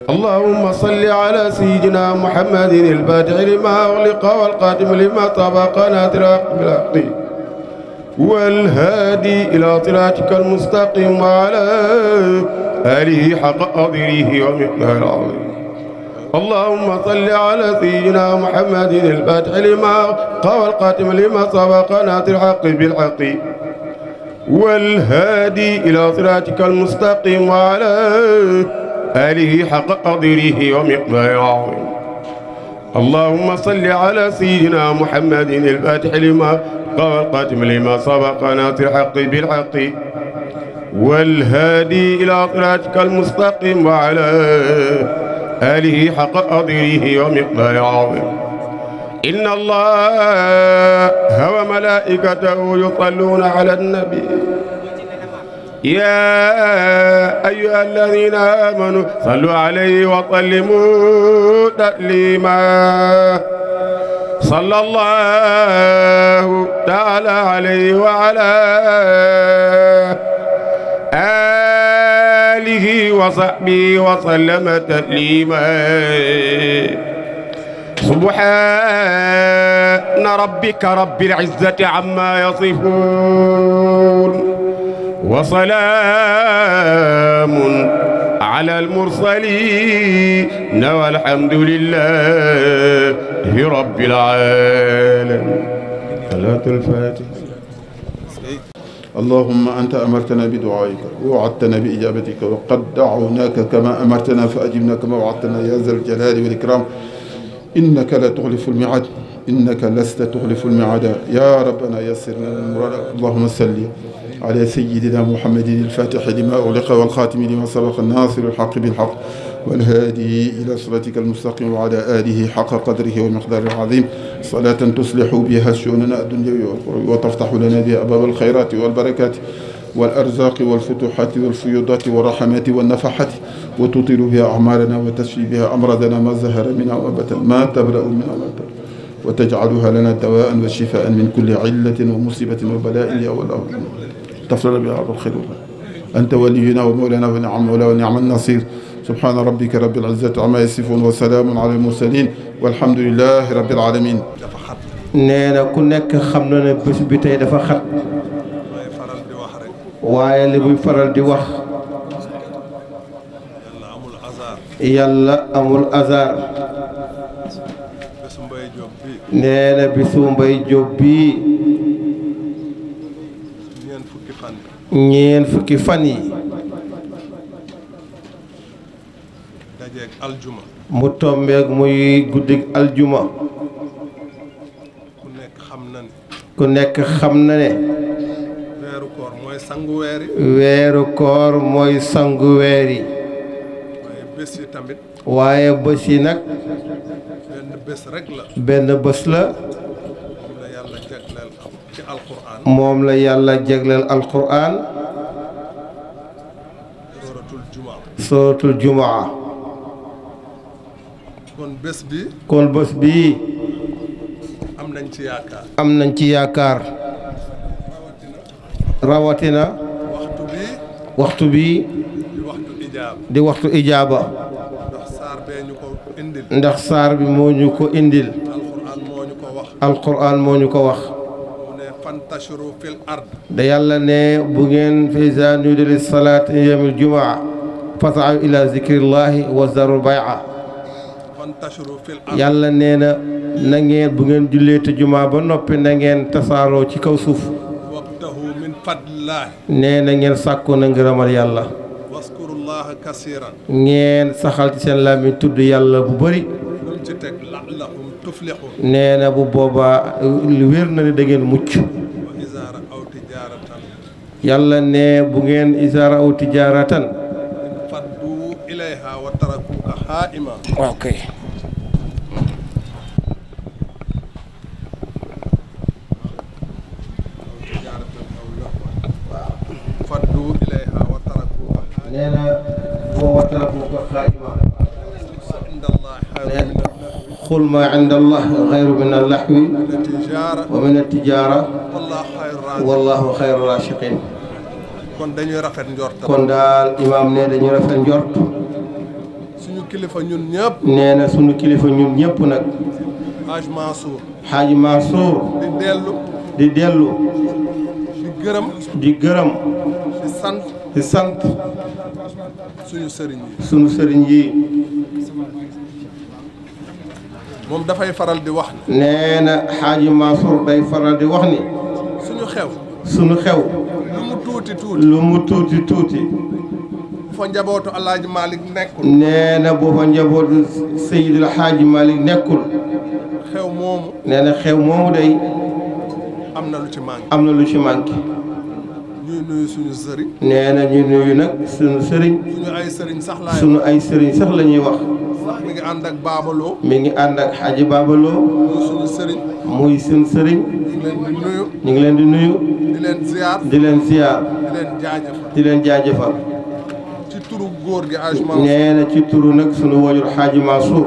اللهم صل على سيدنا محمد الفاتح لما أغلق والقادم لما سبق ناصر الحق بالحق والهادي إلى صراطك المستقيم وعلى آله حق قدره ومقداره العظيم. اللهم صل على سيدنا محمد الفاتح لما أغلق والقادم لما سبق ناصر الحق بالحق والهادي إلى صراطك المستقيم وعلى آله حق قدره ومقداره العظيم. اللهم صل على سيدنا محمد الفاتح لما والقاتم لما سبق ناصر الحق بالحق والهادي إلى صراطك المستقيم وعلى آله حق قدره ومقداره العظيم. إن الله وملائكته يصلون على النبي يا أيها الذين آمنوا صلوا عليه وسلموا تسليما. صلى الله تعالى عليه وعلى آله وصحبه وسلم تسليما. سبحان ربك رب العزة عما يصفون وسلام على المرسلين والحمد لله رب العالمين. صلاة الفاتحة. اللهم أنت أمرتنا بدعائك ووعدتنا بإجابتك وقد دعوناك كما أمرتنا فأجبنا كما وعدتنا يا ذا الجلال والإكرام. إنك لا تخلف الميعاد، إنك لست تخلف الميعاد يا ربنا يسر لنا المراد. اللهم صل على سيدنا محمد الفاتح لما أغلق والخاتم لما سبق الناصر الحق بالحق والهادي إلى صراطك المستقيم وعلى آله حق قدره ومقداره العظيم. صلاة تصلح بها شؤوننا الدنيوية وتفتح لنا بها أبواب الخيرات والبركات والأرزاق والفتوحات والفيوضات والرحمات والنفحات وتطيل بها أعمارنا وتشفي بها أمراضنا ما ظهر منها وما بطن ما تبرأ منها وما تبرأ وتجعلها لنا دواء وشفاء من كل علة ومصيبة وبلاء يا الله. تفضل بها الخير. أنت ولينا ومولانا ونعم مولا ونعم النصير. سبحان ربك رب العزة عما يصفون وسلام على المرسلين والحمد لله رب العالمين. nee na ku nekk xam na ne bés bi tey dafa xat waaye li muy faral di wax yàlla amul hasard. nee na bisu Mbay Jóob bii ñeen fukki fan yi dajeeg aljuma mu tombeeg muy guddig aljuma. ku nekk xam na ne weeru koor mooy sangu weer yi. weeru koor mooy sangu weer yi. waaye bés yi tamit. waaye bés yi nag. benn bés rek la. benn bés la. moom la yàlla jagleel ci alquran. moom la yàlla jagleel alquran. sooratul jumaa. sooratul jumaa. kon bés bi. kon bés bii. am nañ ci yaakaar. am nañ ci yaakaar. rawatina. waxtu bi. waxtu bii. di waxtu ijaaba. di waxtu ijaaba. ndax saar bee ñu ko indil. ndax saar bi moo ñu ko indil. alquran moo ñu ko wax. alquran moo ñu ko wax. mu ne fantashiru fil ard. da yàlla ne bu ngeen fa izaa nuudiya lis salaati yawmil jumaa fas'aw ila zikrillahi wa zarul bay'a. fantashiru fil ard. yàlla nee na na ngeen bu ngeen jullee te jumaa ba noppi na ngeen tasaaroo ci kaw suuf. wabtahu min fadlillahi. nee na ngeen sàkku na ngërëmal yàlla. waskurullaha kasiran. ngeen saxal ci seen làmmiñ tudd yàlla bu bëri. lu ci teg la'allahum tuflihun. nee na bu boobaa wér na ne da ngeen mucc. wa izaa ra'aw tijaaratan. yàlla ne bu ngeen izaa ra'aw tijaaratan. faddu ilayha wa tarakuka haa'iman. ok. faddu ilayha wa tarakuka. nee na wa tarakuka haa'iman. qul maa inda allah xayru min al-lahwi wa min at-tijaara wallahu xayru raasiqiin. kon dañuy rafet njort. kon daal imaam ne dañuy rafet njort. kilifa ñun ñëpp. nee na sunu kilifa ñun ñëpp nag. Hadj Mansour. Hadj Mansour. di dellu. di gërëm. di sant. suñu sëriñ yi. moom dafay faral di wax. nee na Hadj Mansour day faral di wax ni. suñu xew. lu mu tuuti tuuti. bu fa njabootu Alaaji Malick nekkul. nee na bu fa njabootu Seydil Hadj Malick nekkul. xew moomu. nee na xew moomu day. am na lu ci manqué. am na lu ci manqué. ñuy nuyu suñu sëriñ. nee na ñuy nuyu nag suñu sëriñ. suñu ay sëriñ sax la ñuy wax. mi ngi ànd ak Babaloo. mi ngi ànd ak Hadj Babaloo. muy suñu sëriñ. muy suñu sëriñ. ñu ngi leen di nuyu. di leen ziar. di leen ziar. di leen jaajëfal. di leen jaajëfal. ci turu góor gi Hadj Mansour. nee na ci turu nag suñu wajur Hadj Mansour.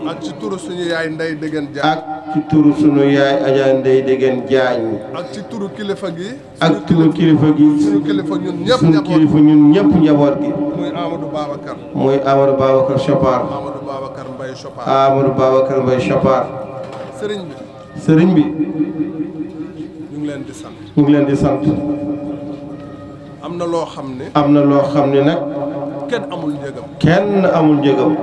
ak ci turu suñu yaay Ndeye Degen Diagne. ak ci turu suñu yaay Adja Ndeye Degen Diagne. ak ci turu kilifa gi. ak turu kilifa gi. suñu kilifa ñun ñëpp suñu kilifa ñun ñëpp njaboot gi. muy Amadou Babacar. muy Amadou Babacar Chopar. Amadou Babacar Mbaye Chopar. Amadou Babacar Mbaye Chopar. sëriñ bi. sëriñ bi. ñu ngi leen di sant. ñu ngi leen di sant. am na loo xam ne. am na loo xam ne nag. kenn amul njëgam. kenn amul njëgam.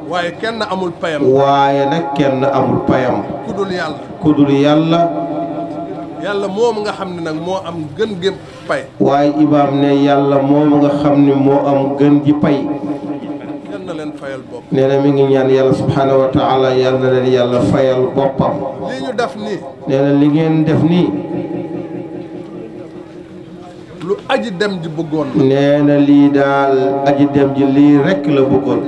waaye kenn amul payam. waaye nag kenn amul payam. kudul yàlla. kudul yàlla. yàlla moom nga xam ne nag moo am gën gi pay. waaye imaam ne yàlla moom nga xam ne moo am gën ji pay. yal na leen fayal bopp. nee na mi ngi ñaan yàlla subhaanahu wa taala yal na leen yàlla fayal boppam. lii ñu def nii. nee na li ngeen def nii. lu aji dem ji bëggoon. nee na lii daal aji dem ji lii rekk la bëggoon.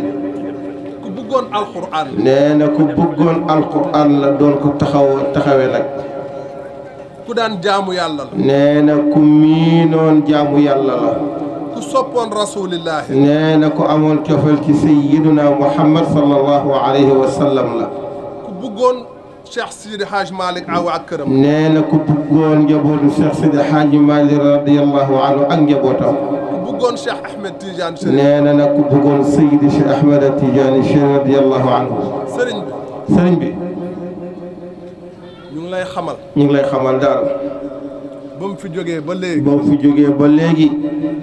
ku bëggoon alquran. nee na ku bëggoon alquran la doon ko taxawee nag. ku daan jaamu yàlla la. nee na ku miinoon jaamu yàlla la. ku soppoon rasulillahi. nee na ku amoon cofeel ci sayyiduna Muhammad sallallahu alayhi wa sallam la. ku bëggoon Cheikh Sidi Hadj Malick aw ak këram. nee na ku bëggoon njabootu Cheikh Sidi Hadj Malick radiyallahu anhu ak njabootam. ku bëggoon Cheikh Ahmed Tidiane Chérif. nee na nag ku bëggoon Seydi Cheikh Ahmed Tidiane Chérif radiyallahu anhu. sëriñ bi. sëriñ bi. ñu ngi lay xamal. ñu ngi lay xamal daal. ba mu fi jógee ba léegi. ba mu fi jógee ba léegi.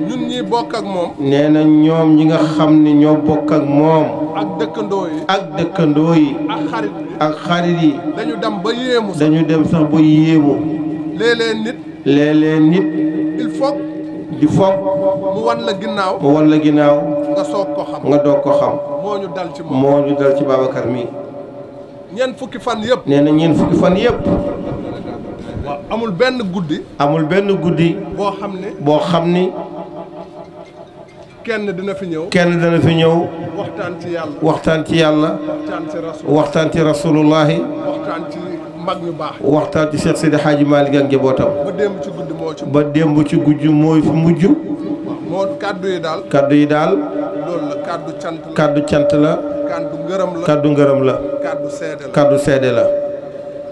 ñun ñii bokk ak moom. nee na ñoom ñi nga xam ne ñoo bokk ak moom. ak dëkkandoo yi. ak dëkkandoo yi. ak xarit yi. ak xarit yi. dañu dem ba yéemu. dañu dem sax ba yéemu. léeg-léeg nit. léeg-léeg nit. il faut. di foog. mu wan la ginnaaw. mu wan la ginnaaw. nga soog ko xam. nga doog ko xam. moo ñu dal ci moom. moo ñu dal ci Babacar mi. ñeent fukki fan yëpp. nee na ñeent fukki fan yëpp. waaw amul benn guddi. amul benn guddi. boo xam ne. boo xam ni. kenn dina fi ñëw. kenn dina fi ñëw. waxtaan ci yàlla. waxtaan ci yàlla. waxtaan ci rasul. waxtaan ci rasulullahi. waxtaan ci mag ñu baax. waxtaan ci Cheikh Sidi Hadji Malick ak njabootam. ba démb ci guddi moo ci. ba démb ci guddi mooy fi mujj. moo kaddu yi daal. kaddu yi daal. loolu la kaddu cant la. kaddu cant la. kaddu ngërëm la. kaddu ngërëm la. kaddu seede la. kaddu seede la.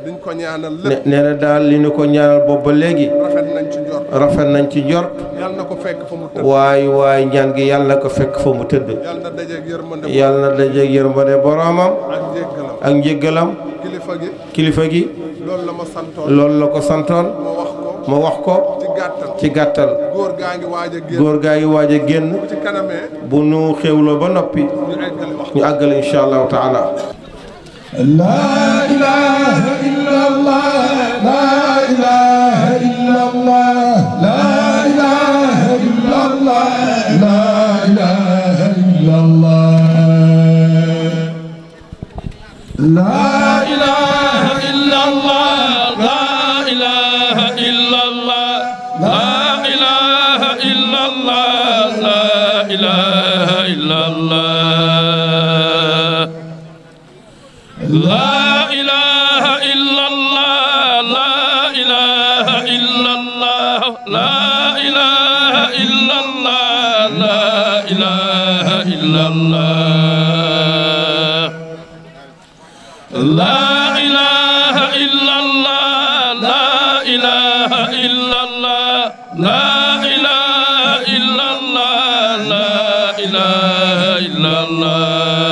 liñ ko ñaanal lépp. nee na daal li ñu ko ñaanal boobu ba léegi. rafet nañ ci njort. rafet nañ ci njort. yàlla na ko fekk fa mu tëdd. waay ñaan gi yàlla na ko fekk fa mu tëdd. yàlla na dajeeg yërmande. yàlla na dajeeg yërmande boromam. ak njéggalam. ak njéggalam. kilifa gi. kilifa gi. loolu la ma santoon. loolu la ko santoon. ma wax ko. ci gàttal. ci gàttal. góor gaa ngi waaj a génn. góor gaa ngi waaj a génn. bu ci kanamee. bu nu xewloo ba noppi. ñu àggale incha allahu taala. لا إله إلا الله لا إله إلا الله لا إله إلا الله لا إله إلا الله لا إله إلا الله لا إله إلا الله لا إله إلا الله لا إله إلا الله لا إله إلا الله لا إله إلا الله لا إله إلا الله لا إله إلا الله لا إله إلا الله لا إله إلا الله لا إله إلا الله لا إله إلا الله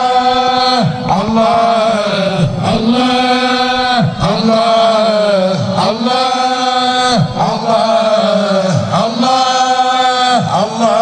Allah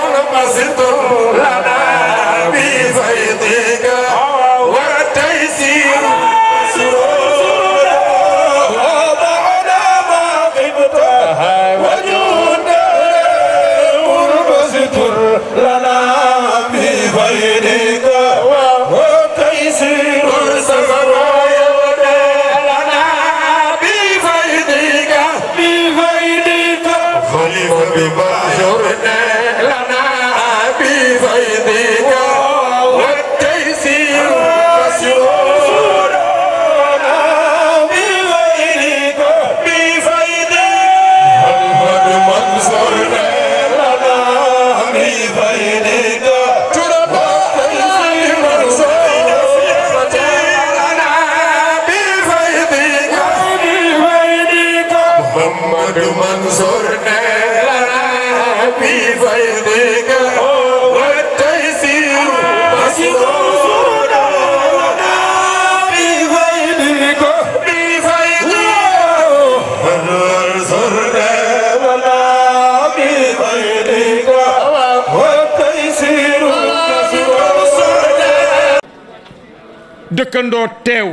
dëkkandoo teew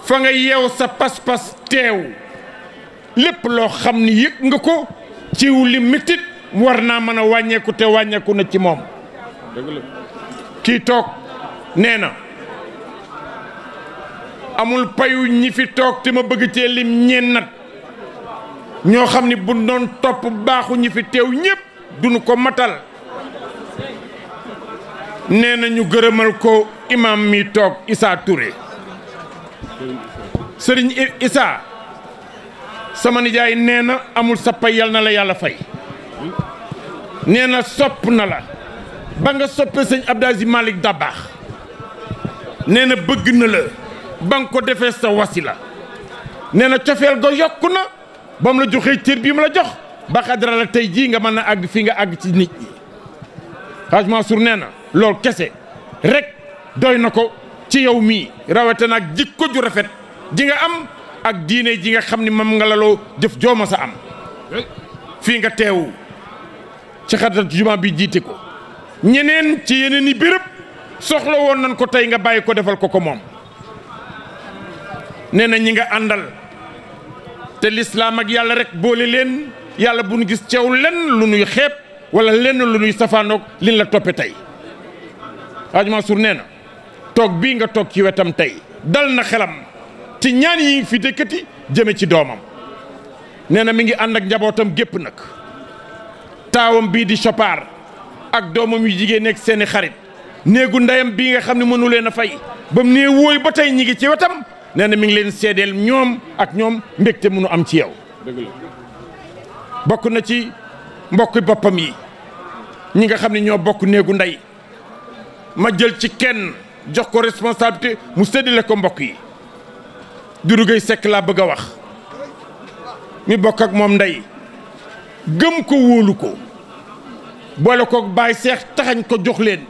fa nga yeew sa pas-pas teew lépp loo xam ni yëg nga ko ciw li mitit war naa mën a wàññeeku te wàññeeku na ci moom kii toog nee na amul payu ñi fi toog te ma bëgg cee lim ñennat ñoo xam ni bu doon topp baaxu ñi fi teew ñépp duñu ko matal nee na ñu gërëmal ko imam mi toog Issa Touré sëriñ Issa sama nijaay nee na amul sa pay yal na la yàlla fay nee na sopp na la ba nga soppee sëñ Abdou Aziz Malick Dabakh nee na bëgg na la ba nga ko defee sa wasila nee na cofeel ga yokku na ba mu la joxee cër bii mu la jox ba xadara la tey jii nga mën a àgg fii nga àgg ci nit ñi Hadj Mansour nee na loolu kese rek doy na ko ci yow mii rawatina ak jikko ju rafet ji nga am ak diine ji nga xam ni moom nga laloo jëf jooma sa am fii nga teew ci xadara juma bi jiite ko ñeneen ci yeneen i béréb soxla woon nañ ko tey nga bàyyi ko defal ko ko moom nee na ñi nga àndal te lislaam ak yàlla rek boole leen yàlla bu nu gis ceew lenn lu nuy xeeb wala lenn lu nuy safaanoog liñ la toppe tey Hadj Mansour nee na toog bii nga toog ci wetam tey dal na xelam ci ñaan yi fi dëkkati jëme ci doomam nee na mi ngi ànd ak njabootam gépp nag taawam bii di Chopard ak doomam yu jigéen nekk seeni xarit néegu ndeyam bii nga xam ne mënu leen a fay ba mu nee wóoy ba tey ñi ngi ci wetam nee na mi ngi leen seedeel ñoom ak ñoom mbégte mënu am ci yow bokk na ci mbokki boppam yi ñi nga xam ne ñoo bokk néegu ndey ma jël ci kenn jox ko responsabilité mu séddale ko mbokk yi Doudou Gueye Seck laa bëgg a wax mi bokk ak moom ndey gëm ko wóolu ko boole ko Baye Seex taxañ ko jox leen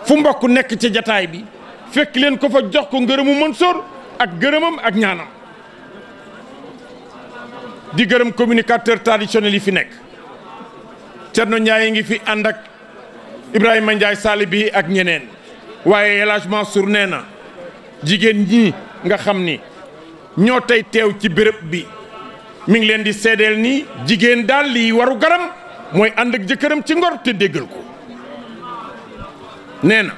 fu mbokk nekk ci jataay bi fekk leen ko fa jox ko ngërëmu Mansour ak gërëmam ak ñaanam di gërëm communicateur traditionnel yi fi nekk Thierno Ndiaye ngi fi ànd ak Ibrahima Ndiaye Sali bi ak ñeneen waaye El Hadj Mansour nee na jigéen ñi nga xam ni ñoo tey teew ci béréb bi mi ngi leen di seedeel ni jigéen daal lii waru garam mooy ànd ak jëkkëram ci ngor te déggal ko nee na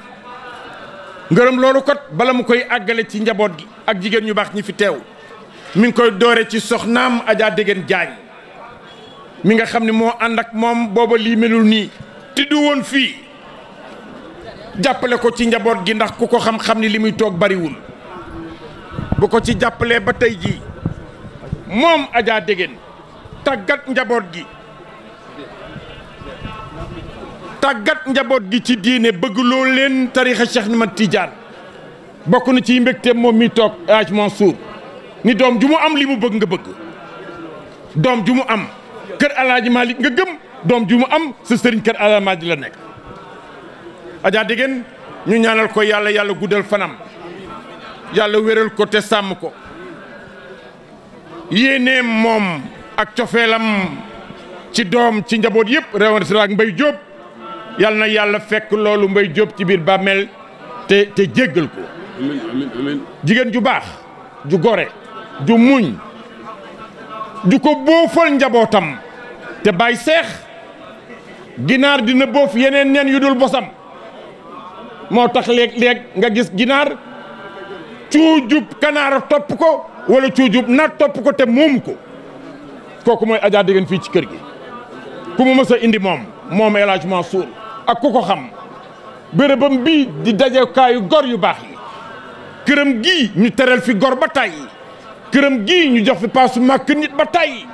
ngërëm loolu kot bala mu koy àggale ci njaboot gi ak jigéen ñu baax ñi fi teew mi ngi koy doore ci soxnaam Adja Degen Jaañ mi nga xam ne moo ànd ak moom booba lii melul nii te du woon fii jàppale ko ci njaboot gi ndax ku ko xam-xam ni li muy toog bariwul bu ko ci jàppalee ba tey jii moom Adja Degen tàggat njaboot gi ci diine bëgg loolu leen tarixa Cheikh Ahmed Tidiane bokk na ci mbégte moom mi toog Hadj Mansour ni doom ju mu am li mu bëgg nga bëgg doom ju mu am kër Alaaji Malick nga gëm doom ju mu am sa sëriñ kër Alaaji Malick la nekk Adja Degen ñu ñaanal ko yàlla guddal fanam yàlla wéral ko te sàmm ko yéeneem moom ak cofeelam ci doom ci njaboot yëpp rawatina ak Mbaye Diop yàlla na yàlla fekk loolu Mbaye Diop ci biir bàmmeel te jéggal ko amiin jigéen ju baax ju gore ju muñ ju ko boofal njabootam te Baye Seex ginaar dina boof yeneen nen yu dul bosam moo tax léeg-léeg nga gis ginaar cuujub kanaara topp ko wala cuujub naat topp ko te moomu ko kooku mooy Adja Degen fii ci kër gi ku mu mës a indi moom El Hadj Mansour ak ku ko xam bérébam bii di dajekaayu gor yu baax yi këram gii ñu teral fi gor ba tàyyi këram gii ñu jox fi paasu màkk nit ba tàyyi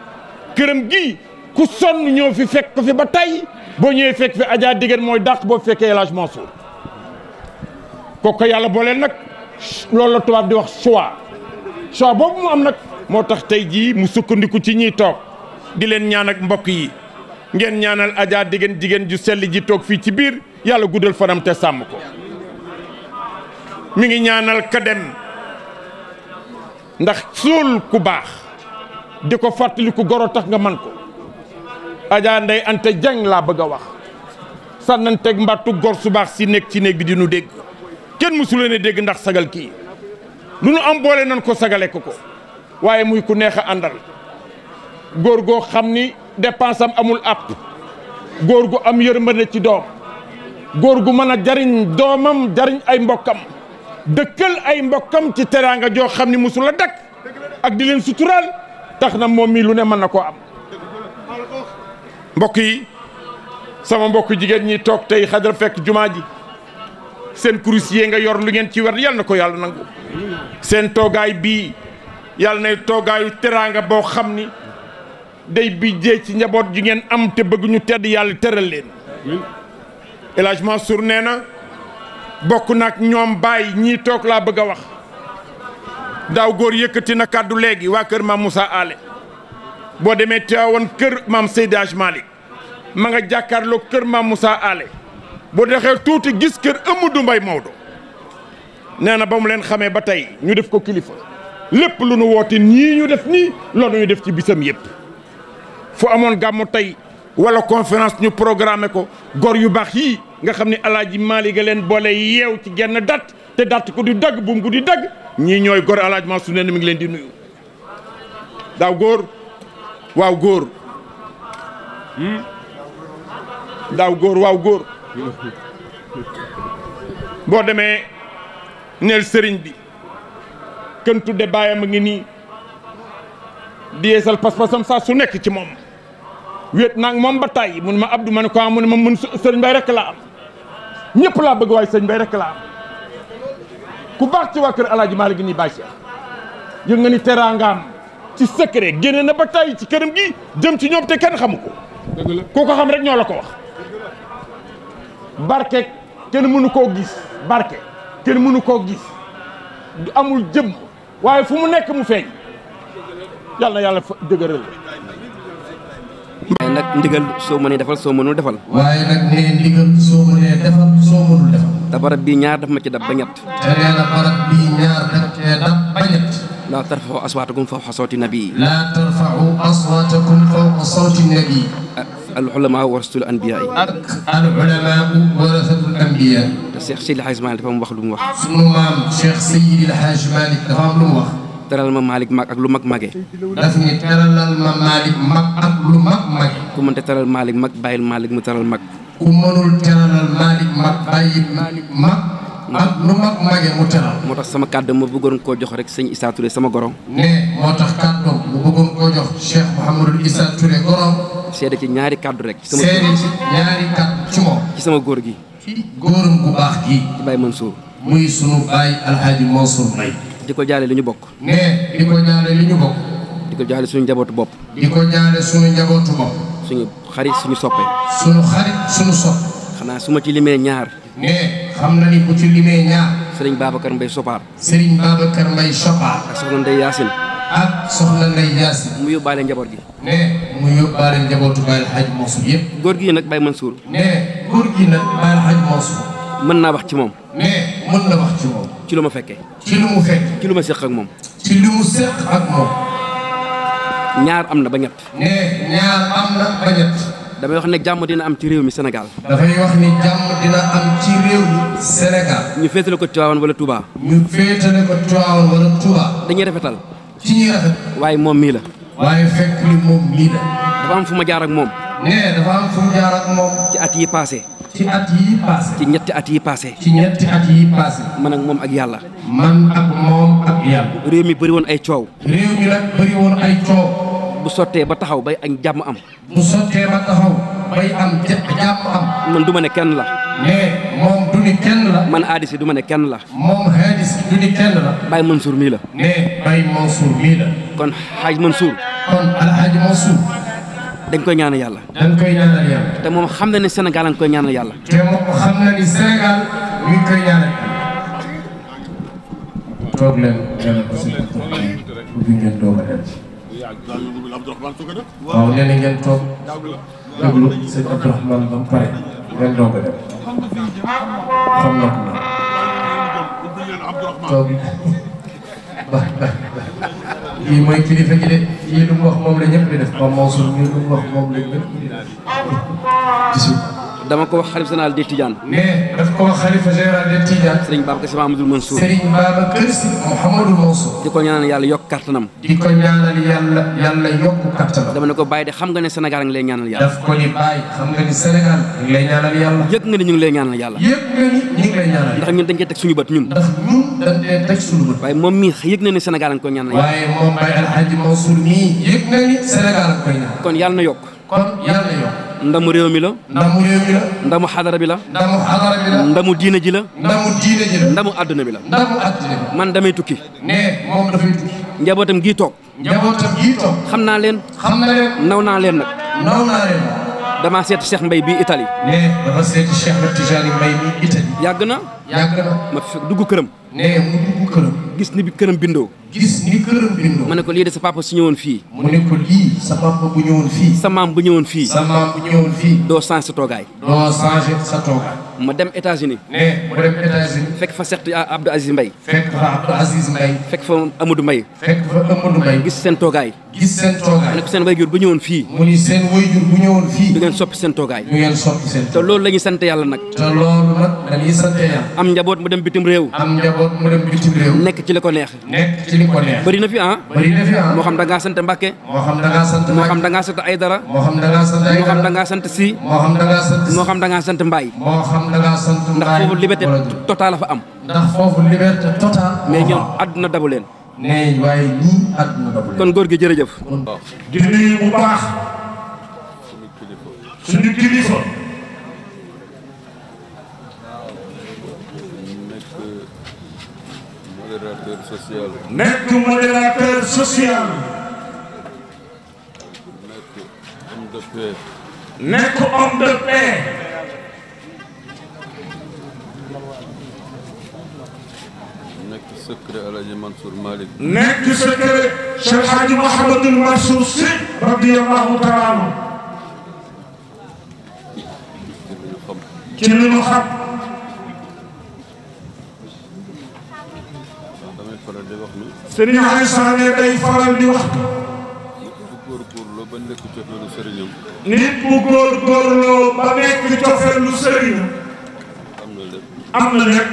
këram gii ku sonn ñëw fi fekk ko fi ba tàyyi boo ñëwee fekk fi Adja Degen mooy dàq boo fekkee El Hadj Mansour kooku yàlla booleel nag loolu la tubaab di wax choix boobu mu am nag moo tax tey jii mu sukkandiku ci ñiy toog di leen ñaan ak mbokk yi ngeen ñaanal Adja Degen jigéen ju sell ji toog fii ci biir yàlla guddal fanam te sàmm ko mi ngi ñaanal ka dem ndax suul ku baax di ko fàttali ku goro tax nga man ko Adja Ndeye Anta Dieng laa bëgg a wax sànnanteeg mbattu gor su baax si nekk ci néeg bi di nu dégg kenn mësu leen a dégg ndax sagal kii lu nu am boole nan ko sagale ko waaye muy ku neex a àndal góor goo xam ni dépense am amul àpp góor gu am yërmande ci doom góor gu mën a jariñ doomam jariñ ay mbokkam dëkkal ay mbokkam ci teraanga joo xam ni mësu la dakk ak di leen suturaal tax na moom mii lu ne mën na koo am mbokk yi sama mbokk jigéen ñi toog tey xadra fekk jumaa ji seen kurus yee nga yor lu ngeen ci war yal na ko yàlla nangu seen toogaay bii yàlla nay toogaayu teraanga boo xam ni day bijjee ci njaboot ji ngeen am te bëgg ñu tedd yàlla teral leen El Hadj Mansour nee na bokk nag ñoom bàyyi ñii toog laa bëgg a wax daaw góor yëkkati na kàddu léegi waa kër maam Moussa Ale boo demee Tiwaawan kër maam Seydi Hadj Malick ma nga jàkkaarloo kër maam Moussa Ale boo dexee tuuti gis kër Amadou Mbaye Maodo nee na ba mu leen xamee ba tey ñu def ko kilifa lépp lu nu woote nii ñu def nii loolu ñu def ci bisam yëpp fu amoon gàmmu tey wala conférence ñu programmé ko gor yu baax yii nga xam ne alaaji Malick leen boole yeew ci genn date te date ko di dagg buum ko di dagg ñii ñooy gor alaaji Mansour nee na mi ngi leen di nuyu daaw góor waaw góor daaw góor waaw góor boo demee neel sëriñ bi kën tudde baayam a ngi nii di yeesal pas-pasam saa su nekk ci moom wéet naag moom ba tàyyi mun ma Abdou ma ne ko mu ne ma mun sëriñ Bay rekk laa am ñëpp laa bëgg waaye sëriñ Bay rekk laa am ku baax ci waa kër Alaaji Maalik gi nii Baay Cheikh yëg nga ni teraangaam ci secret génne na ba tàyyi ci këram gi jëm ci ñoom te kenn xamu ko ku ko xam rek ñoo la ko wax barke kenn mënu koo gis barke kenn mënu koo gis amul jëm waaye fu mu nekk mu feeñ yàlla na yàlla dëgëral waaye nag ndigal soo mënee defal soo mënul defal waaye nag nee ndigal soo mënee defal soo mënul defal te barab bii ñaar daf ma ci dab ba ñett te nee na barab bii ñaar daf cee dab ba ñett laa tarfa'u aswaatakum fawqa sawti nabii laa tarfa'u aswaatakum fawqa sawti nabii al ulamaa warasatul anbiyaa ak al ulamaa warasatul anbiyaa te Cheikh Seydi El Hadji Malick dafa am wax lu mu wax sunu maam Cheikh Seydi El Hadji Malick dafa am lu mu wax teral ma Malick mag ak lu mag mage daf ni teralal ma Malick mag ak lu mag mage ku mënte teral Malick mag bàyyil Malick mu teral mag ku mënul teralal Malick mag bàyyil Malick mag ak lu mag mage mu teral moo tax sama kàddu ma bëggoon koo jox rek sëñ Issa Touré sama gorom ne moo tax kàddoom mu bëggoon koo jox Cheikh Mouhamadou Issa Touré gorom seede ci ñaari kàddu rek seede ci ñaari kàddu ci moom ci sama góor gi ci góoram gu baax gi ci Baye Mansour muy sunu baay Alhaaji Mansour Mbaye di ko jaale li ñu bokk ne di ko jaale li ñu bokk di ko jaale suñu njabootu bopp di ko jaale suñu njabootu bopp suñu xarit suñu soppe suñu xarit suñu sopp xanaa su ma ci limee ñaar ne xam na ni bu ci limee ñaar Serigne Babacar Mbaye Sopaar Serigne Babacar Mbaye Sopaar ak soxna Ndeye Yacine ak soxna Ndeye Yacine mu yóbbaale njaboot gi ne mu yóbbaale njabootu Baye Alhaaji Mansour yëpp góor gi nag Baye Mansour ne góor gi nag Baye Alhaaji Mansour mën naa wax ci moom ne mën na wax ci moom ci lu ma fekkee ci lu mu fekk ci lu ma séq ak moom ci lu mu séq ak moom ñaar am na ba ñett ne ñaar am na ba ñett damay wax ne jàmm dina am ci réew mi Sénégal dafay wax ni jàmm dina am ci réew mi Sénégal ñu féetale ko Tivaouane wala Touba ñu féetale ko Tivaouane wala Touba dañuy rafetal ci ñuy rafet waaye moom mii la waaye fekk ni moom mii la dafa am fu ma jaar ak moom ne dafa am fu mu jaar ak moom ci at yi passé ci at yi passé ci ñetti at yi passé ci ñetti at yi passé man ak moom ak yàlla man ak moom ak yàlla réew mi bëri woon ay coow réew mi nag bëri woon ay coow bu sottee ba taxaw bay ak jàmm am bu sottee ba taxaw bay am jàmm am man du ma ne kenn la ne moom du ni kenn la man aadisi du ma ne kenn la moom hadis du ni kenn la Baye Mansour mii la ne Baye Mansour mii la kon Hadj Mansour kon Alhaaji Mansour dañ koy ñaanal yàlla dañ koy ñaanal yàlla te moom xam na ne Sénégal lañ koy ñaanal yàlla te moom xam na ni Sénégal mi ngi koy ñaanal toog leen ñaanal ko si ubbi ngeen doog a dem waaw nee na ngeen toog déglu sëñ Abdourahmane ba mu pare ngeen doog a dem xam na ko toog kii mooy kilifa gi de kii lu mu wax moom la ñëpp di def Pape Mansour ñii lu mu wax moom la ñëpp di def dama ko wax xalifa général des Tidianes. ne daf ko wax xalifa général des Tidianes. Serigne Babacar Sy Mouhamadoul Mansour. Serigne Babacar Sy Mouhamadoul Mansour. di ko ñaanal yàlla yokk kattanam. di ko ñaanal yàlla yokk kattanam. dama ne ko bàyyi de xam nga ne Sénégal a ngi lay ñaanal yàlla. daf ko ni bàyyi xam nga ni Sénégal ñu ngi lay ñaanal yàlla. yëg nga ni ñu ngi lay ñaanal yàlla. yëg nga ni ñu ngi lay ñaanal. ndax ñun dañ koy teg suñu bët ñun. ndax ñun dañ koy teg suñu bët. waaye moom mii yëg na ne Sénégal a ngi koy ñaanal yàlla. waaye moom Baye Alhaji Mansour mii yëg na ni Sénégal a koy ñaanal. kon yàlla na yokk. kon yàlla na yokk. ndamu réew mi la. ndamu réew mi la. ndamu xadara bi la. ndamu xadara bi la. ndamu diina ji la. ndamu diina ji la. ndamu àdduna bi la. ndamu àdduna bi. man damay tukki. ne moom dafay tukki. njabootam gii toog. njabootam gii toog. xam naa leen. xam na leen. naw naa leen nag. naw naa leen. damaa seeti Cheikh Mbaye bii Italie. ne dafa seeti Cheikh Tijani Mbaye bii Italie. yàgg na. yàgg na. ma fekk dugg këram. ne mu dugg këram. gis ni bi këram bindoo. gis ni këram bindoo. ma ne ko lii de sa papa su ñëwoon fii. mu ne ko lii sa papa bu ñëwoon fii. sa maam bu ñëwoon fii. sa maam bu ñëwoon fii. doo changé sa toogaay. doo changé sa toogaay. ma dem États-Unis. ne mu dem États-Unis. fekk fa Cheikh Abdou Aziz Mbaye. fekk fa Abdou Aziz Mbaye. fekk fa Amadou Mbaye. fekk fa Amadou Mbaye. gis seen toogaay. gis seen toogaay. ma ne ko seen wayjur bu ñëwoon fii. mu ni seen wayjur bu ñëwoon fii. du ngeen soppi seen toogaay. du ngeen soppi seen te loolu la ñuy sant yàlla nag. te loolu nag dañuy sant yàlla. am njaboot mu dem bitim réew. am njaboot mu dem bitim réew. nekk ci li ko neex. nekk ci li ko neex. bëri na fi ah. bëri na fi ah. moo xam da ngaa sant Mbàkke. moo xam da ngaa sant moo xam da ngaa sant Aydara. moo xam da ngaa sant Aydara. moo xam da ngaa sant Si. moo xam da ngaa sant Si. moo xam da ngaa sant Mbaye. moo xam da ngaa sant Mbaye. ndax foofu liberté totale la fa am. ndax foofu liberté totale. mais ñoom àdduna dabu leen. ne waaye ñii àdduna dabu leen. kon góor gi jërëjëf. di nuyu bu baax suñu kilifa. nekk modérateur social. nekk homme de paix. nekk secret El Hadj Mansour Malick. nekk secret Cheikh Hadji Mouhamadoul Mansour Sy radiyallahu taala anhu. ci li ñu xam. damay faral di wax ni. Serigne Aïssa ne day faral di wax. nit bu góorgóorloo ba nekk cofeelu sëriñam. nit bu góorgóorloo ba nekk cofeelu sëriñam. am na lépp. am na lépp.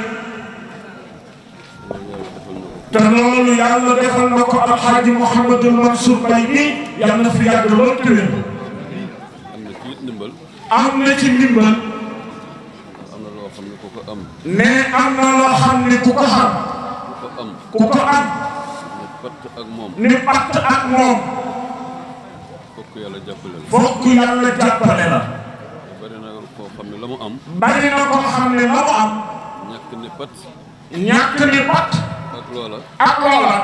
te loolu yàlla defal na ko Alxaaji Mouhamadoul Mansour Mbaye mi yàlla na fi yàgg lool te wér. am na ci ndimbal. am na ci ndimbal. am na loo xam ne ku ko am. ne am na loo xam ne ku ko xam. ku ko am. ku ko am. ni patt ak moom. ni patt ak moom. fokk yàlla jàppale la. fokk yàlla jàppale la. bari na koo xam ne la mu am. bari na koo xam ne la mu am. ñàkk ni pat. ñàkk ni pat. ak loola. ak loola.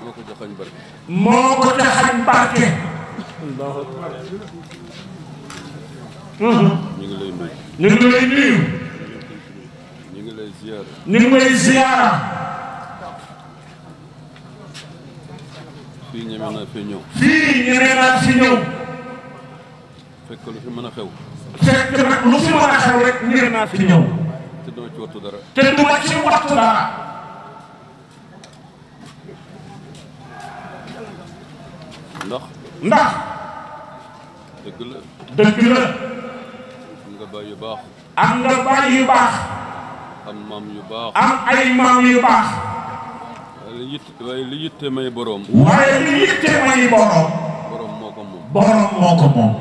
moo ko joxañ barke. moo ko joxañ barke. ñu ngi lay nuyu. ñu ngi lay nuyu. ñu ngi lay ziyaara. ñu ngi lay ziyaara. fii ñeme naa fi ñëw. fii ñeme naa fi ñëw. fekk lu fi mën a xew. fekk nag lu fi mën a xew rek ñeme naa fi ñëw. te duma ci wattu dara. te duma ci wattu dara. ndax. dëgg la. dëgg la. am nga baay yu baax. am nga baay yu baax. am maam yu baax. am ay maam yu baax. waaye li yitte may boroom. waaye li yitte may boroom. boroom moo ko moom. boroom moo ko moom.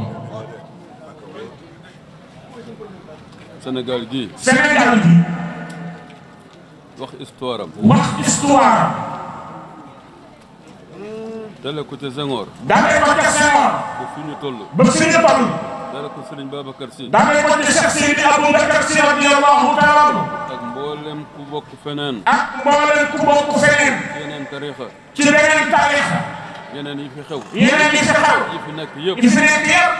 Sénégal gii. Sénégal gii. wax histoire am. wax histoire am. dale ko ca Senghor. dale ko ca Senghor. ba fi ñu toll. ba fi ñu toll. dale ko Serigne Babacar Sy. dale ko ci Cheikh Seydi Aboubacar Sy radiyallahu taala anhu. ak mboolem ku bokk feneen. ak mboolem ku bokk feneen. ci yeneen tariixa. ci beneen tariixa. yeneen yi fi xew. yeneen yi fi xew. yi fi nekk yëpp. yi fi nekk yëpp.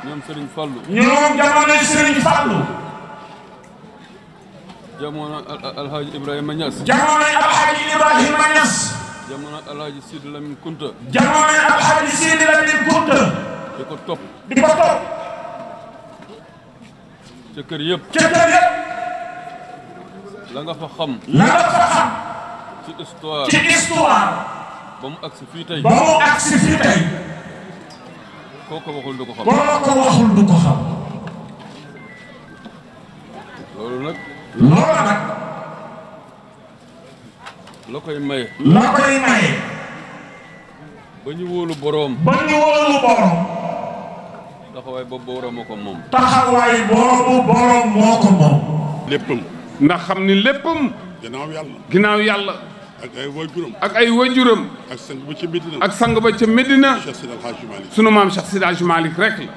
ñoom Serigne Fallou. ñoom jamono Serigne Fallou. jamono Alhaji Ibrahima Niass. jamono Alhaji Ibrahima Niass. jamono Alhaji Sidi Lamine Kunta. jamono Alhaji Sidi Lamine Kunta. di ko topp. di ko topp. ca kër yëpp. ca kër yëpp. la nga fa xam. la nga fa xam. ci histoire. ci histoire. ba mu agsi fii tey. ba mu agsi fii tey. koo ko waxul du ko xam. koo ko waxul du ko xam. loolu nag. loola nag. la koy maye. la koy maye. ba ñu wóolu boroom. ba ñu wóolu boroom. taxawaay boobu boroom moo ko moom. taxawaay boobu boroom moo ko moom. léppam. ndax xam ni léppam. ginnaaw yàlla. ginnaaw yàlla. ak ay waajuram. ak ay waajuram. ak sang ba ca Medina. ak sang ba ca Medina. Cheikh Sidi El Hadj Malick. sunu maam Cheikh Sidi El Hadj Malick rek la.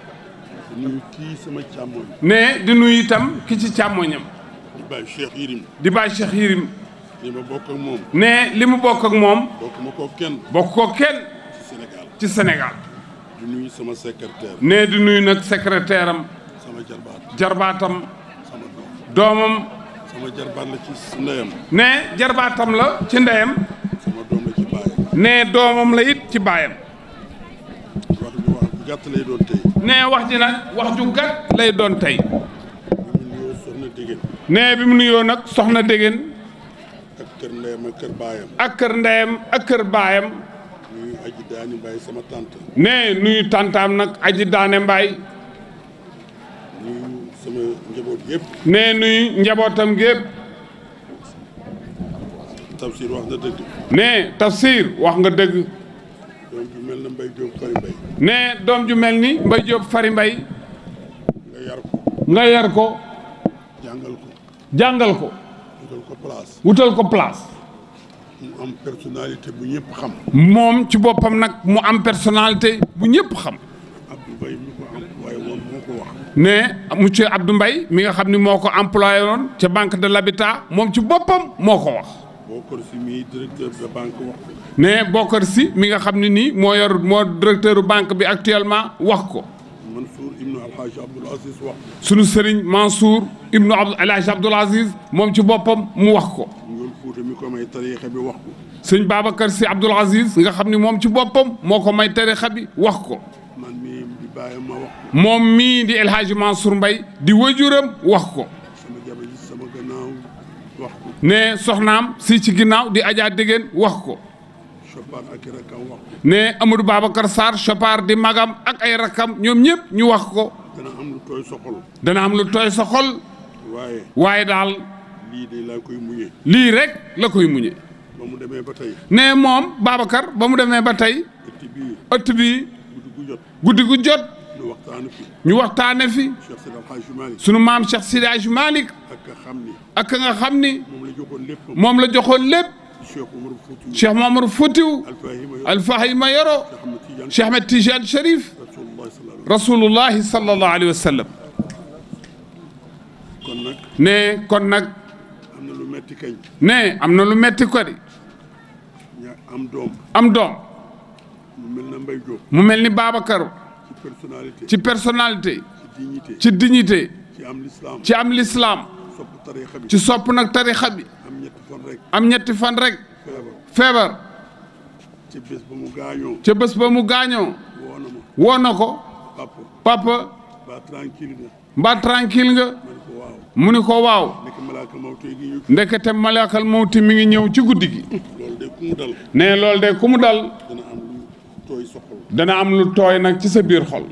di nuyu kii sama càmmoñ. ne di nuyu itam ki ci càmmoñam. di bàyyi Cheikh Yirim. di bàyyi Cheikh Yirim. li ma bokk ak moom. ne li mu bokk ak moom. bokk ma ko kenn. bokk ko kenn. ci Sénégal. ci Sénégal. di nuyu sama secrétaire. ne di nuyu nag secrétaire am. sama jarbaat. jarbaatam. sama doomam. sama jarbaat la ci ndeyam. ne jarbaatam la ci ndeyam. sama doom la ci baayam. ne doomam la it ci baayam. wax ju gàtt lay doon tey. ne wax ji nag wax ju gàtt lay doon tey. bi mu nuyoo soxna Dégén. ne bi mu nuyoo nag soxna Dégén. ak kër ndeyam ak kër baayam. ak kër ndeyam ak kër baayam. nuyu aji daani mbaay sama tante. ne nuyu tantaam nag aji daane mbaay. nuyu sama njaboot yëpp. ne nuyu njabootam gépp. Tafsir wax na dëgg. ne Tafsir wax nga dëgg. doom ju mel na Mbay Jóob Fari Mbay. ne doom ju mel ni Mbay Jóob Fari Mbay. nga yar ko. nga yar ko. jàngal ko. jàngal ko. wutal ko place. wutal ko place. mu am personnalité bu ñëpp xam. moom ci boppam nag mu am personnalité bu ñëpp xam. Abdou Mbaye mi ko employé woon moo ko wax. ne monsieur Abdou Mbaye mi nga xam ni moo ko employé woon ca banque de l'habitat moom ci boppam moo ko wax. Bokar Si mi directeur de banque wax ko. ne Bokar Si mi nga xam ne nii moo directeur banque bi actuellement wax ko. Mansour Ibnu Alhaji Abdoul Aziz wax ko. sunu sëriñ Mansour Ibnu Alhaji Abdoul Aziz moom ci boppam mu wax ko. Ndiol Fouta mi ko may tariixa bi wax ko. sëñ Babacar Si Abdoul Aziz nga xam ni moom ci boppam moo ko may tariixa bi wax ko. man mii di bàyyam ma wax ko. moom mii di El Hadji Mansour Mbaye di wajuram wax ko. sama jabar ji sama gannaaw wax ko. ne soxnaam si ci ginnaaw di Adja Dégén wax ko. Chopard ak i rakkam wax ko. ne Amadou Babacar Sarr Chopard di magam ak ay rakkam ñoom ñëpp ñu wax ko. dana am lu tooy sa xol. dana am lu tooy sa xol. waaye daal. lii de laa koy muñe. lii rek la koy muñe. ba mu demee ba tey. ne moom Babacar ba mu demee ba tey. ëtt bii. guddi gu jot. ñu waxtaane fi. sunu maam Cheikh Sidi Hadj Malick. ak nga xam ni. moom la joxoon lépp. Cheikh Mamadou Foutiou. Alfahima Yoro. Cheikh Ahmed Tijane Cherif. rasulullahi sallallahu alayhi wa sallam. ne kon nag. am na lu metti kañ. ne am na lu metti ko di. am doom. am doom. mu mel na Mbay Jóob. mu mel ni Babacar. ci personnalité. ci dignité. ci am l'islam. ci sopp nag tarixa bi. am ñetti fan rek. feebar. ca bés ba mu gaañoo. ca bés ba mu gaañoo. woo na ko. papa. mbaa tranquille nga. mu ni ko waaw. ndekete malaakal mawti mi ngi ñëw ci guddi gi. ne loolu de ku mu dal. dana am lu tooy nag ci sa biir xol.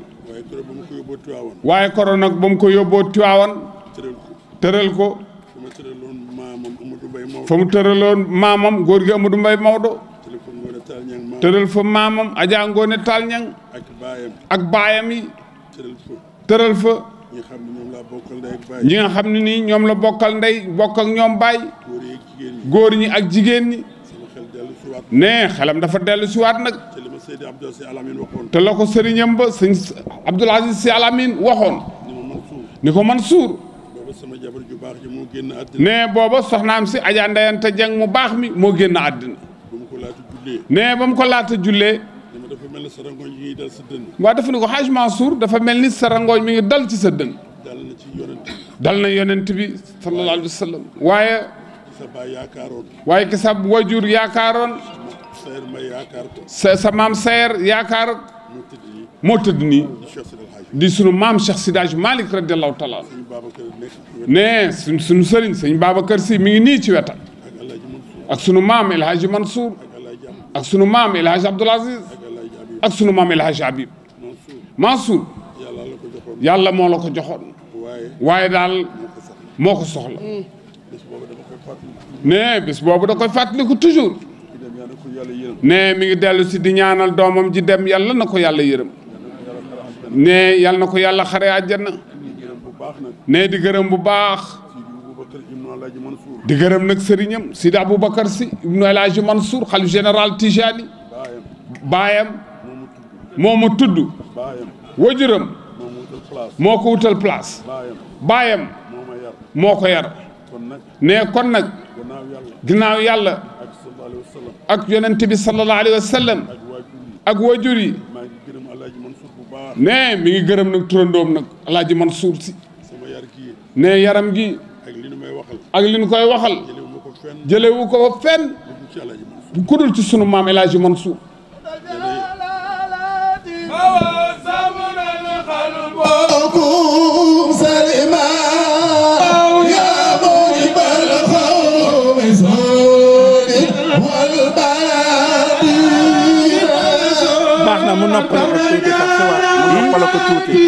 waaye koro nag ba mu ko yóbboo Tiwaawan. tëral ko. fa mu tëraloon maamam góor gi Amadou Mbaye Maodo. tëral fa maamam Adja Ngoone Taal Ñang ak baayam yi. tëral fa. ñi nga xam ne nii ñoom la bokkal ndey bokk ak ñoom baay. góor ñi ak jigéen ñi. ne xelam dafa dellu si waat nag. te la ko sëriñam ba sëñ Abdoul Aziz Sy Al Amine waxoon. ni ko Mansour. ne booba soxnaam si Adja Ndeyante Jeng mu baax mi moo génn àddina. ne ba mu ko laata jullee. waaw dafa ni ko Haj Mansour dafa mel ni sa rangooñ mi ngi dal ci sa dënn. dal na yonent bi sallallahu alayhi wa sallam waaye ki sa wajur yaakaaroon. sa maam Sayer yaakaar moo tëdd nii. di sunu maam Cheikh Sidi Hadj Malick radiallahu taala ne sunu sëriñ sëñ Babacar Sy mi ngi nii ci wetam. ak sunu maam El Hadji Mansour. ak sunu maam El Hadji Abdoul Aziz. ak sunu maam El Hadji Habib. Mansour. yàlla moo la ko joxoon. waaye daal moo ko soxla ne bis boobu da koy fàttaliku toujours ne mi ngi dellu si di ñaanal doomam ji dem yàlla na ko yàlla yërëm ne yàlla na ko yàlla xare àjjana ne di gërëm bu baax di gërëm nag sëriñam Sidi Aboubacar Sy ibnu El Hadji Mansour xalif général Tijani baayam moo ma tudd wajuram moo ko wutal place baayam moo ko yar ne kon nag ginnaaw yàlla ak yonent bi sallallahu alayhi wa sallam ak wajur yi ne mi ngi gërëm nag turandoom nag El Hadji Mansour Sy ne yaram gi ak li ñu koy waxal jëlewu ko fenn bu kudul ci sunu maam El Hadji Mansour baax na mu noppal ko tuuti sax si waat mu noppal ko tuuti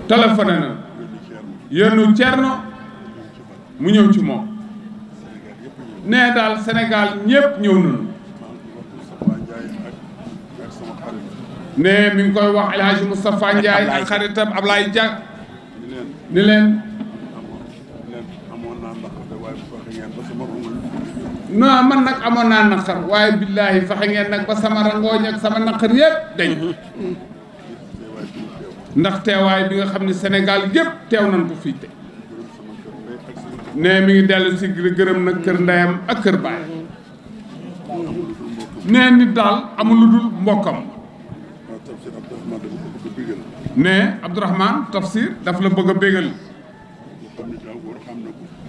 téléphoné na yéenu Cerno mu ñëw ci moom nee daal Sénégal ñëpp ñëw nañu ne mi ngi koy wax El Hadji Moustapha Ndiaye ak xaritam Ablaye Dia ni leen non man nag amoon naa naqar waaye billaahi fexe ngeen nag ba sama rangooñ ak sama naqar yëpp dañ ndax teewaay bi nga xam ne Sénégal yëpp teew nañ ko fii te ne mi ngi dellu si gërëm nag kër ndeyam ak kër baayam ne nit daal amul lu dul mbokkam ne Abdourahmane Tafsir daf la bëgg a bégal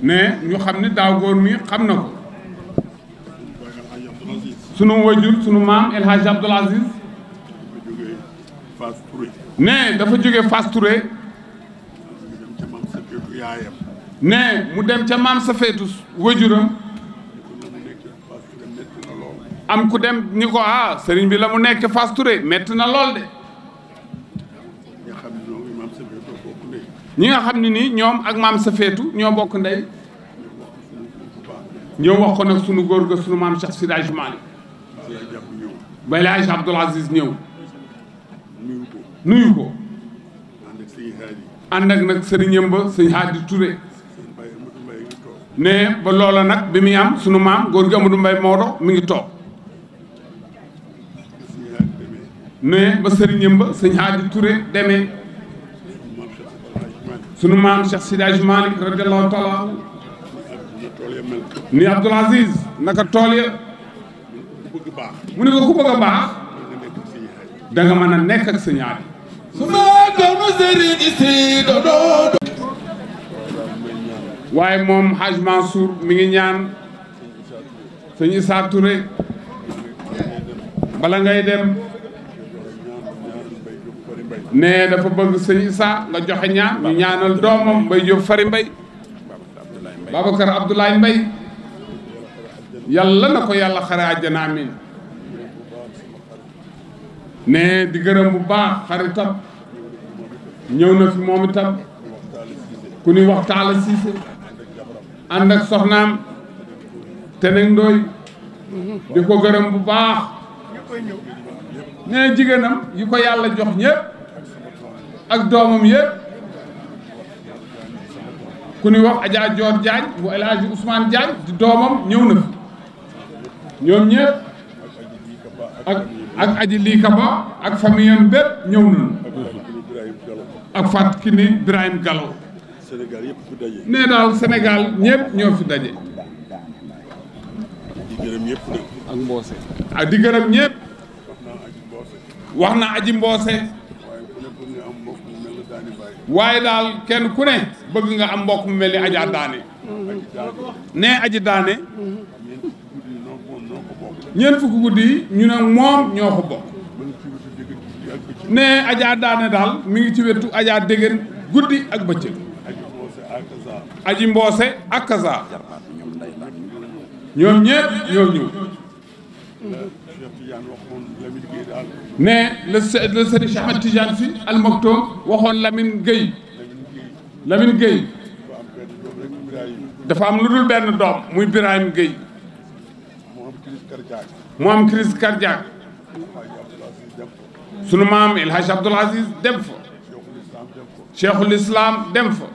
ne ñu xam ne daaw góor mi xam na ko sunu wajur sunu maam El Hadji Abdoul Aziz ne dafa jóge Fass Touré ne mu dem ca maam Safeetu wajuram am ku dem ni ko ah sëriñ bi la mu nekk Fass Touré metti na lool de ñi nga xam ne nii ñoom ak maam Safeetu ñoo bokk ndey ñoo wax ko nag sunu góor ga sunu maam Cheikh Sidi Hadji Malick ba El Hadji Abdoul Aziz ñëw nuyu ko ànd ak nag sëriñam ba sëñ Hadi Touré ne ba loola nag bi muy am sunu maam góor gi Amadou Mbaye Maodo mi ngi toog ne ba sëriñam ba sëñ Hadi Touré demee sunu maam Cheikh Sidi Hadji Malick radiyallahu taala ni Abdoul Aziz naka tool ya mu ne ko ku bëgg a baax da nga mën a nekk ak sëñ Hadi waaye moom Hadj Mansour mi ngi ñaan sëñ Issa Touré bala ngay dem ne dafa bëgg sëñ Issa nga joxe ñaan ñu ñaanal doomam Mbaye Diop Fary Mbaye Babacar Abdoulaye Mbaye yàlla na ko yàlla xare àjjana amin ne di gërëm bu baax xaritam ñëw na fi moom itam ku ni wax Talla Cissé ànd ak soxnaam te nag ndooy di ko gërëm bu baax ne jigéenam yi ko yàlla jox ñëpp ak doomam yëpp ku ñuy wax Adja Dior Diagne bu El Hadji Ousmane Diagne di doomam ñëw na fi ñoom ñëpp ak aji lii Kaba ak famille am bépp ñëw nañu ak Fatou Kiné Birahim Gallo nee daal Sénégal ñëpp ñoo fi daje di gërëm ñëpp nag ak Mboose ak di gërëm ñëpp wax na aji Mboose waaye daal kenn ku ne bëgg nga am mbokk mu mel ni Adja Daane nee aji Daane ñeent fukki guddi yi ñu ne moom ñoo ko bokk nee Adja Daane daal mi ngi ci wetu Adja Dégén guddi ak bëccëg aji Mboose ak Kaza ñoom ñëpp ñoo ñëw ne le Serigne Cheikh Ahmed Tidiane Sy Al Maktoum waxoon Lamine Gueye dafa am lu dul benn doom muy Birahim Gueye mu am crise cardiaque sunu maam El Hadj Abdoul Aziz dem fa Cheikhul Islam dem fa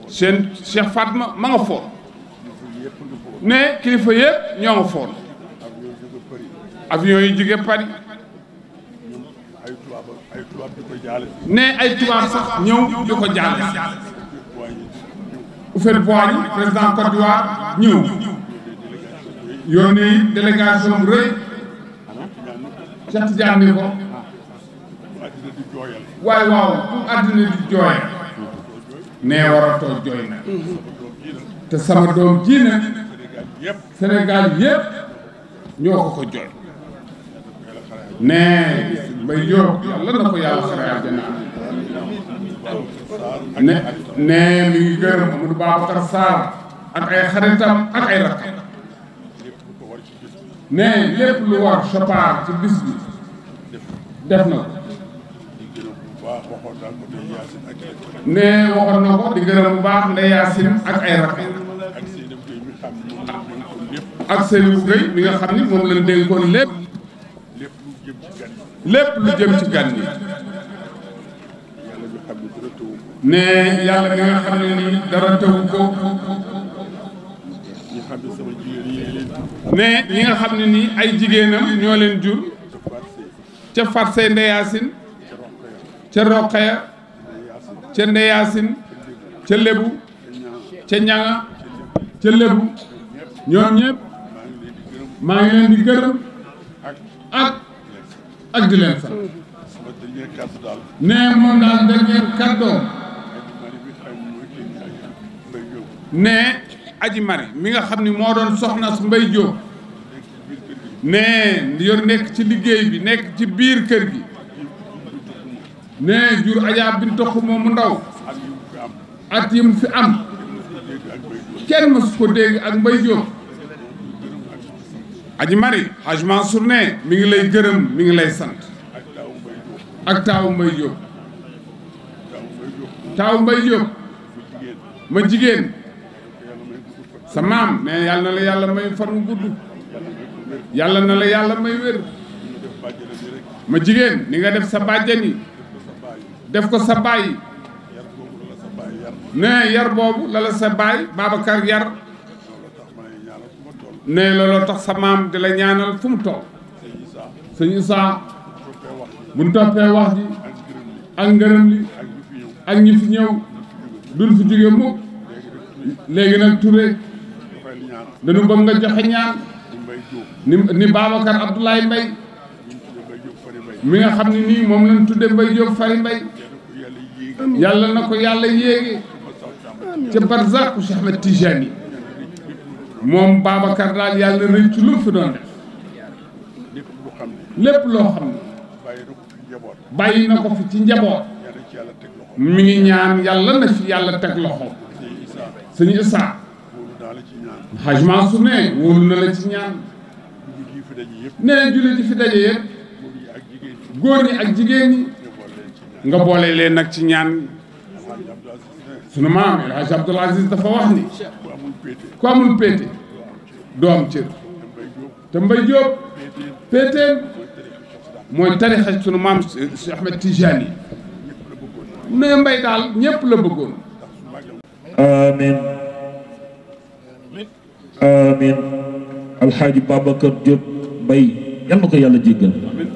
seen Cheikh Fatma ma nga foon ne kilifa yëpp ñoo nga foon avion yi jóge Paris ne ay tubaab sax ñëw di ko jaale Houphouët-Boigny président Côte d'Ivoire ñëw yónnee délégation bu rëy Cheikh Tidiane ni ko waaye waaw ku àddina di jooy nee waratoo jooy na te sama doom ji nag Sénégal yëpp ñoo ko jooy nee Mbaye Diop yàlla na ko yàlla xare àjjana nee mi ngi gërëm Amadou Babacar Sarr ak ay xaritam ak ay rakkam nee lépp lu war Chopard ci bis bi def na ko nee waxoon na ko di gërëm bu baax Ndeye Yacine ak ay rakkam ak Seydou Gueye mi nga xam ni moom lañ dénkoon lépp lu jëm ci gan ñi ne yàlla mi nga xam ne ni dara tawu ko ne ñi nga xam ne nii ay jigéenam ñoo leen jur ca Farsey Ndeye Yacine ca Roqaya ca Ndeye Yacine ca Lebu ca Ñanga ca Lebu ñoom ñëpp maa ngi leen di gërëm ak di leen sant nee moom daal dernier kàddoom nee Aji Mari mi nga xam ni moo doon soxna su Mbaye Diop nee yor nekk ci liggéey bi nekk ci biir kër gi nee jur Adja Binta Xuma mu ndaw at yi mu fi am kenn mësu ko dégg ak Mbaye Diop Aji Mari Haj Mansour ne mi ngi lay gërëm mi ngi lay sant ak taawu Mbaye Diop ma jigéen sa maam ne yàlla na la yàlla may fan mu gudd yàlla na la yàlla may wér ma jigéen ni nga def sa bàjjan yi def ko sa baay ne yar boobu la la sa baay Babacar yar ne looloo tax sa maam di la ñaanal fu mu toog sëñ Issa bu ñu toppee wax ji ak ngërëm li ak ñi fi ñëw duñ fi jóge mukk léegi nag Touré dañu bëgg nga joxe ñaan ni Babacar Abdoulaye Mbaye mi nga xam ne nii moom lañ tudde Mbaye Diop Fary Mbaye yàlla na ko yàlla yéege ca barzaqu Cheikh Ahmed Tijani moom Babacar daal yàlla rëcc lu mu fi doon def lépp loo xam ne bàyyi na ko fi ci njaboot mi ngi ñaan yàlla na fi yàlla teg loxo sëñ Issa Haj Mansour ne wóolu na la ci ñaan nee jullit yi fi daje yëpp góor ñi ak jigéen ñi nga boole leen nag ci ñaan sunu maam El Hadj Abdoul Aziz dafa wax ni ku amul péete doo am cër te Mbaye Diop péeteem mooy tarixa sunu maam Cheikh Ahmed Tijani ne mbay daal ñépp la bëggoon. amiin amiin alxaaji Babacar Diop Mbaye yal na ko yàlla jéggal